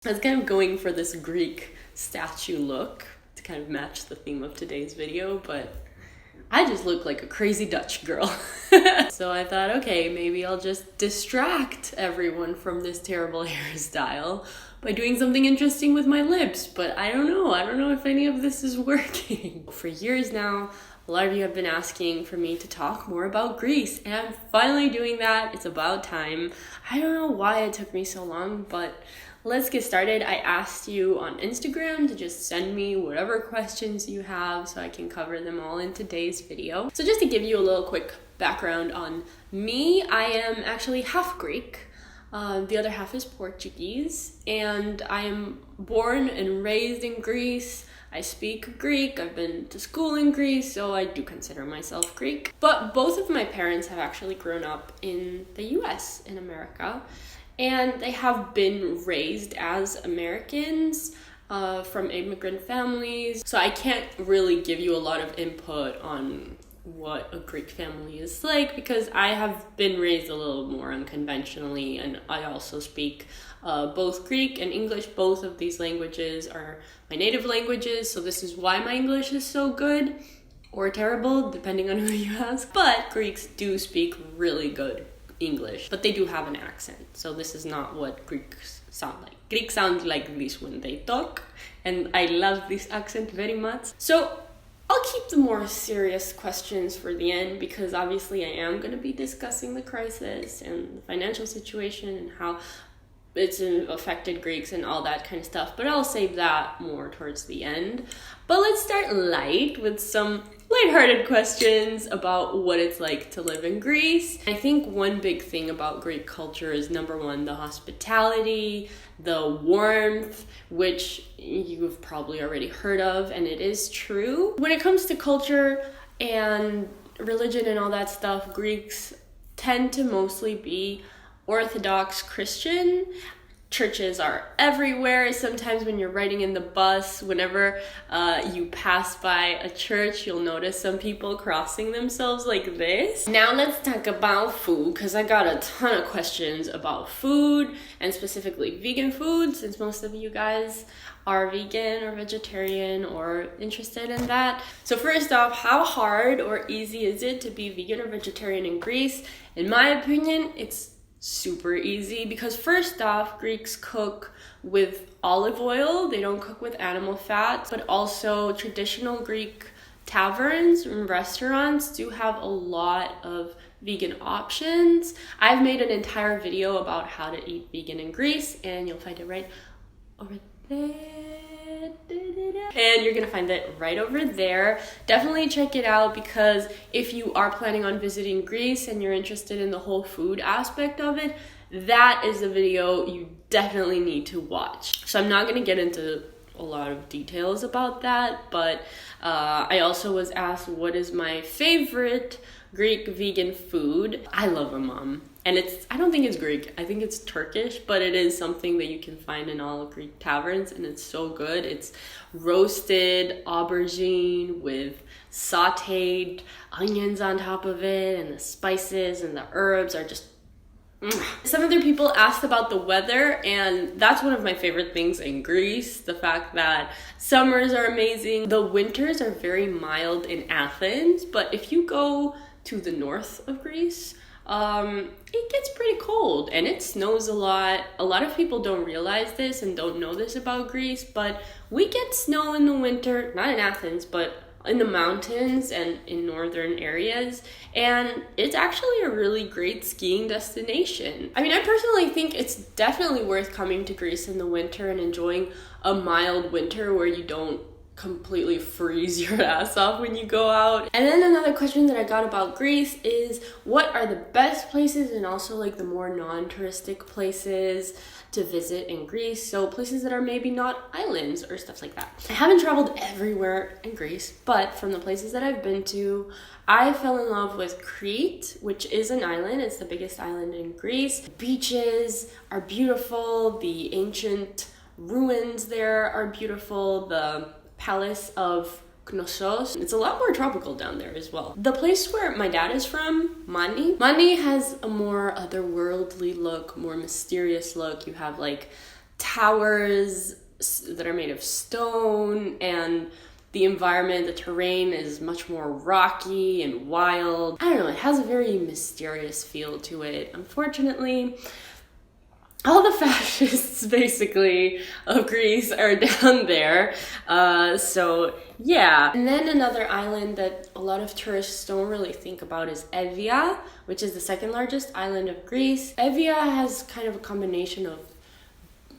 I was kind of going for this Greek statue look to kind of match the theme of today's video, but I just look like a crazy Dutch girl. So I thought, okay, maybe I'll just distract everyone from this terrible hairstyle by doing something interesting with my lips, but I don't know if any of this is working. For years now, a lot of you have been asking for me to talk more about Greece, and I'm finally doing that. It's about time. I don't know why it took me so long, but let's get started. I asked you on Instagram to just send me whatever questions you have so I can cover them all in today's video. So just to give you a little quick background on me, I am actually half Greek. The other half is Portuguese, and I am born and raised in Greece. I speak Greek, I've been to school in Greece, so I do consider myself Greek. But both of my parents have actually grown up in the US, in America, and they have been raised as Americans from immigrant families. So I can't really give you a lot of input on what a Greek family is like because I have been raised a little more unconventionally, and I also speak both Greek and English. Both of these languages are my native languages, so this is why my English is so good or terrible, depending on who you ask. But Greeks do speak really good English, but they do have an accent, so this is not what Greeks sound like. Greeks sound like this when they talk, and I love this accent very much. So I'll keep the more serious questions for the end because obviously I am going to be discussing the crisis and the financial situation and how it's affected Greeks and all that kind of stuff, but I'll save that more towards the end. But let's start light with some lighthearted questions about what it's like to live in Greece. I think one big thing about Greek culture is number one, the hospitality, the warmth, which you've probably already heard of, and it is true. When it comes to culture and religion and all that stuff, Greeks tend to mostly be Orthodox Christian. Churches are everywhere. Sometimes when you're riding in the bus, whenever you pass by a church, you'll notice some people crossing themselves like this. Now let's talk about food, because I got a ton of questions about food, and specifically vegan food, since most of you guys are vegan or vegetarian or interested in that. So first off, how hard or easy is it to be vegan or vegetarian in Greece? In my opinion, it's super easy because first off, Greeks cook with olive oil. They don't cook with animal fat, but also traditional Greek taverns and restaurants do have a lot of vegan options. I've made an entire video about how to eat vegan in Greece, and you'll find it right over there. And you're gonna find it right over there. Definitely check it out because if you are planning on visiting Greece and you're interested in the whole food aspect of it, that is a video you definitely need to watch. So I'm not gonna get into a lot of details about that, but I also was asked what is my favorite Greek vegan food. I love amam. And I don't think it's Greek, I think it's Turkish, but it is something that you can find in all Greek taverns, and it's so good. It's roasted aubergine with sauteed onions on top of it, and the spices and the herbs are just Some other people asked about the weather, and that's one of my favorite things in Greece, the fact that summers are amazing. The winters are very mild in Athens, but if you go to the north of Greece, it gets pretty cold and it snows a lot. A lot of people don't realize this and don't know this about Greece, but we get snow in the winter, not in Athens, but in the mountains and in northern areas, and it's actually a really great skiing destination. I mean, I personally think it's definitely worth coming to Greece in the winter and enjoying a mild winter where you don't completely freeze your ass off when you go out. And then another question that I got about Greece is what are the best places and also like the more non-touristic places to visit in Greece, so places that are maybe not islands or stuff like that. I haven't traveled everywhere in Greece, but from the places that I've been to, I fell in love with Crete, which is an island. It's the biggest island in Greece. The beaches are beautiful. The ancient ruins there are beautiful. The palace of Knossos. It's a lot more tropical down there as well. The place where my dad is from, Mani has a more otherworldly look, more mysterious look. You have like towers that are made of stone, and the environment, the terrain is much more rocky and wild. I don't know, it has a very mysterious feel to it. Unfortunately, all the fascists basically of Greece are down there. So yeah. And then another island that a lot of tourists don't really think about is Evia, which is the second largest island of Greece. Evia has kind of a combination of,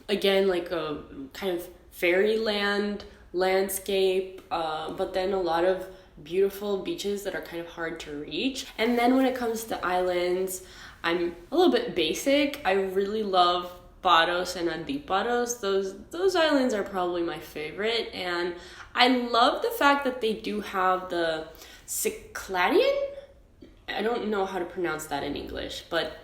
again, like a kind of fairyland landscape, but then a lot of beautiful beaches that are kind of hard to reach. And then when it comes to islands, I'm a little bit basic. I really love Paros and Antiparos. Those islands are probably my favorite, and I love the fact that they do have the Cycladian. I don't know how to pronounce that in English, but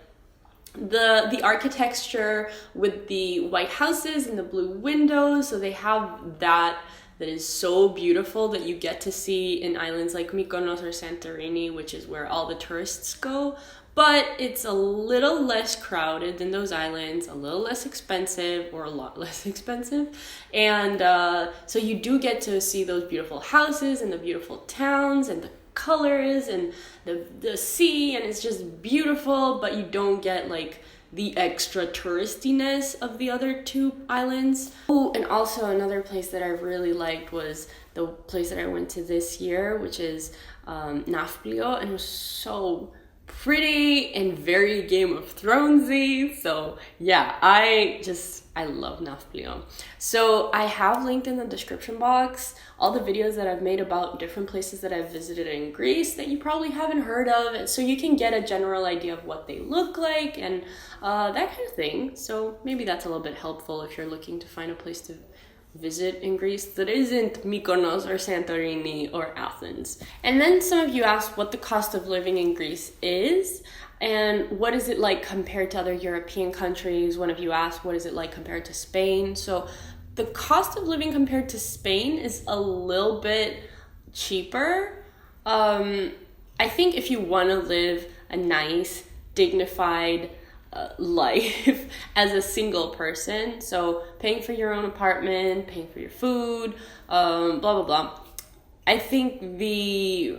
the architecture with the white houses and the blue windows. So they have that is so beautiful that you get to see in islands like Mykonos or Santorini, which is where all the tourists go. But it's a little less crowded than those islands, a little less expensive, or a lot less expensive. And so you do get to see those beautiful houses and the beautiful towns and the colors and the sea, and it's just beautiful, but you don't get like the extra touristiness of the other two islands. Oh, and also another place that I really liked was the place that I went to this year, which is Nafplio, and it was so pretty and very Game of Thronesy. So yeah, I love Nafplio. So I have linked in the description box all the videos that I've made about different places that I've visited in Greece that you probably haven't heard of, so you can get a general idea of what they look like and that kind of thing. So maybe that's a little bit helpful if you're looking to find a place to visit in Greece that isn't Mykonos or Santorini or Athens. And then some of you asked what the cost of living in Greece is and what is it like compared to other European countries. One of you asked what is it like compared to Spain. So the cost of living compared to Spain is a little bit cheaper. I think if you want to live a nice, dignified life as a single person, so paying for your own apartment, paying for your food, blah blah blah, I think the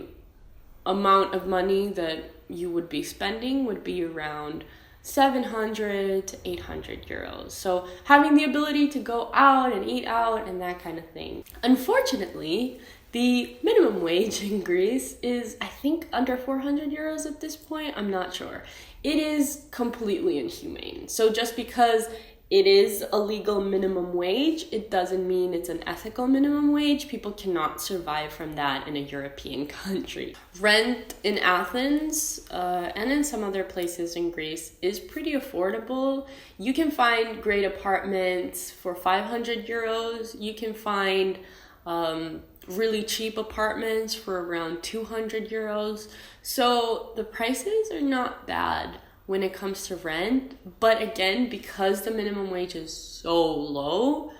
amount of money that you would be spending would be around 700 to 800 euros. So having the ability to go out and eat out and that kind of thing. Unfortunately, the minimum wage in Greece is, I think, under 400 euros at this point. I'm not sure. It is completely inhumane. So just because it is a legal minimum wage, it doesn't mean it's an ethical minimum wage. People cannot survive from that in a European country. Rent in Athens and in some other places in Greece is pretty affordable. You can find great apartments for 500 euros. You can find really cheap apartments for around 200 euros. So the prices are not bad when it comes to rent, but again, because the minimum wage is so low,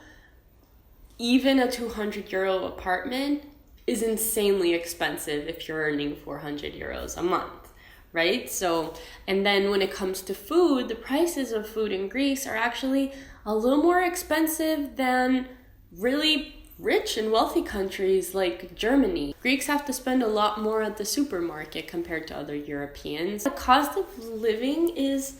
even a 200 euro apartment is insanely expensive if you're earning 400 euros a month, right? So, and then when it comes to food, the prices of food in Greece are actually a little more expensive than really rich and wealthy countries like Germany. Greeks have to spend a lot more at the supermarket compared to other Europeans. The cost of living is,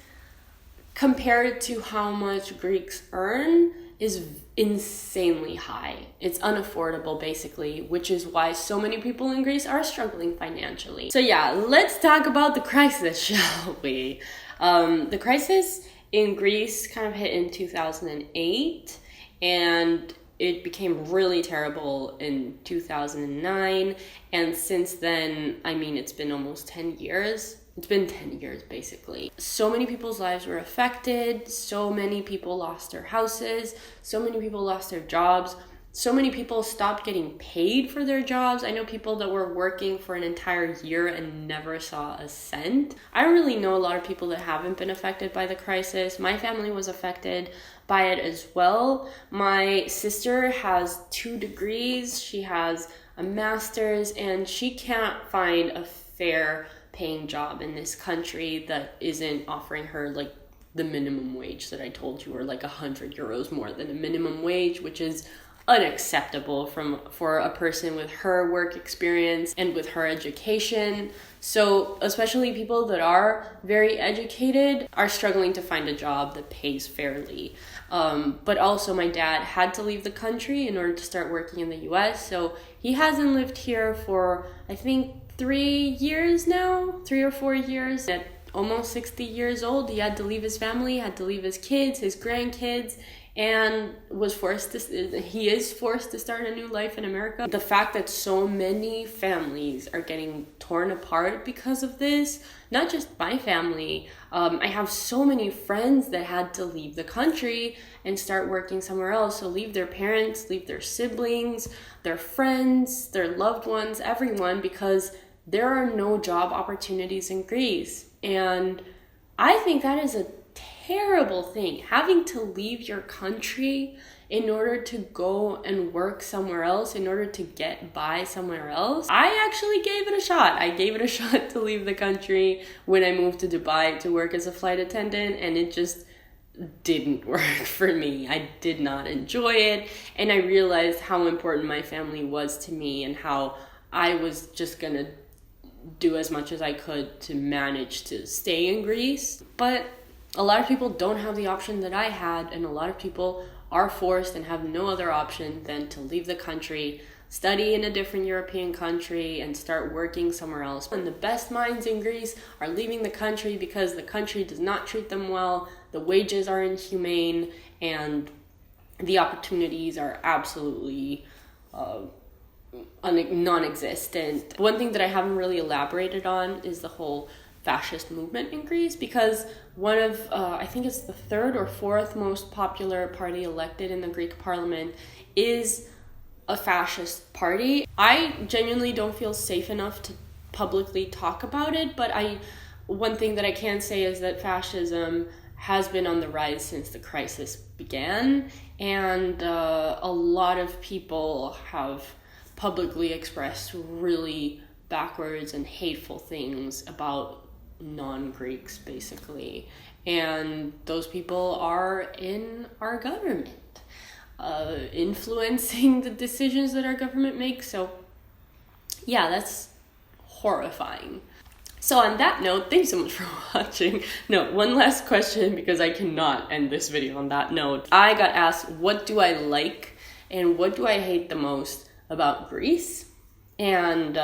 compared to how much Greeks earn, is insanely high. It's unaffordable basically, which is why so many people in Greece are struggling financially. So yeah, let's talk about the crisis, shall we? The crisis in Greece kind of hit in 2008, and it became really terrible in 2009, and since then, I mean, it's been almost 10 years. It's been 10 years, basically. So many people's lives were affected, so many people lost their houses, so many people lost their jobs, so many people stopped getting paid for their jobs. I know people that were working for an entire year and never saw a cent. I don't really know a lot of people that haven't been affected by the crisis. My family was affected by it as well. My sister has 2 degrees, she has a master's, and she can't find a fair paying job in this country that isn't offering her like the minimum wage that I told you, or like 100 euros more than a minimum wage, which is unacceptable for a person with her work experience and with her education. So especially people that are very educated are struggling to find a job that pays fairly. But also my dad had to leave the country in order to start working in the US. So he hasn't lived here for, I think, 3 or 4 years. At almost 60 years old, he had to leave his family, had to leave his kids, his grandkids, and he is forced to start a new life in America. The fact that so many families are getting torn apart because of this, not just my family. I have so many friends that had to leave the country and start working somewhere else. So leave their parents, leave their siblings, their friends, their loved ones, everyone, because there are no job opportunities in Greece. And I think that is a terrible thing, having to leave your country in order to go and work somewhere else, in order to get by somewhere else. I actually gave it a shot. I gave it a shot to leave the country when I moved to Dubai to work as a flight attendant, and it just didn't work for me. I did not enjoy it, and I realized how important my family was to me and how I was just gonna do as much as I could to manage to stay in Greece. But a lot of people don't have the option that I had, and a lot of people are forced and have no other option than to leave the country, study in a different European country, and start working somewhere else. And the best minds in Greece are leaving the country because the country does not treat them well, the wages are inhumane, and the opportunities are absolutely non-existent. One thing that I haven't really elaborated on is the whole fascist movement in Greece, because one of, I think it's the third or fourth most popular party elected in the Greek parliament is a fascist party. I genuinely don't feel safe enough to publicly talk about it, but one thing that I can say is that fascism has been on the rise since the crisis began, and a lot of people have publicly expressed really backwards and hateful things about non-Greeks, basically. And those people are in our government, influencing the decisions that our government makes. So yeah, that's horrifying. So on that note, thanks so much for watching. No, one last question, because I cannot end this video on that note. I got asked, what do I like and what do I hate the most about Greece? And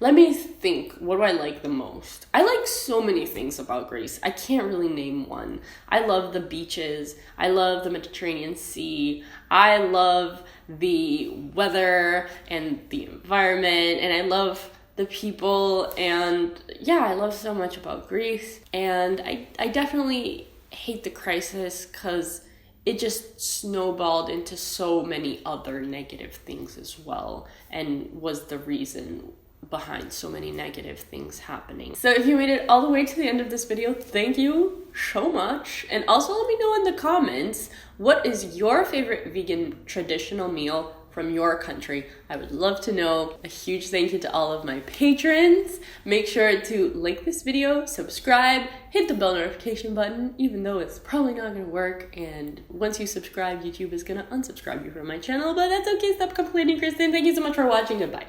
let me think, what do I like the most? I like so many things about Greece. I can't really name one. I love the beaches. I love the Mediterranean Sea. I love the weather and the environment, and I love the people, and yeah, I love so much about Greece. And I definitely hate the crisis because it just snowballed into so many other negative things as well, and was the reason behind so many negative things happening. So if you made it all the way to the end of this video, thank you so much. And also let me know in the comments, what is your favorite vegan traditional meal from your country? I would love to know. A huge thank you to all of my patrons. Make sure to like this video, subscribe, hit the bell notification button, even though it's probably not gonna work. And once you subscribe, YouTube is gonna unsubscribe you from my channel, but that's okay. Stop complaining, Kristen. Thank you so much for watching. Goodbye.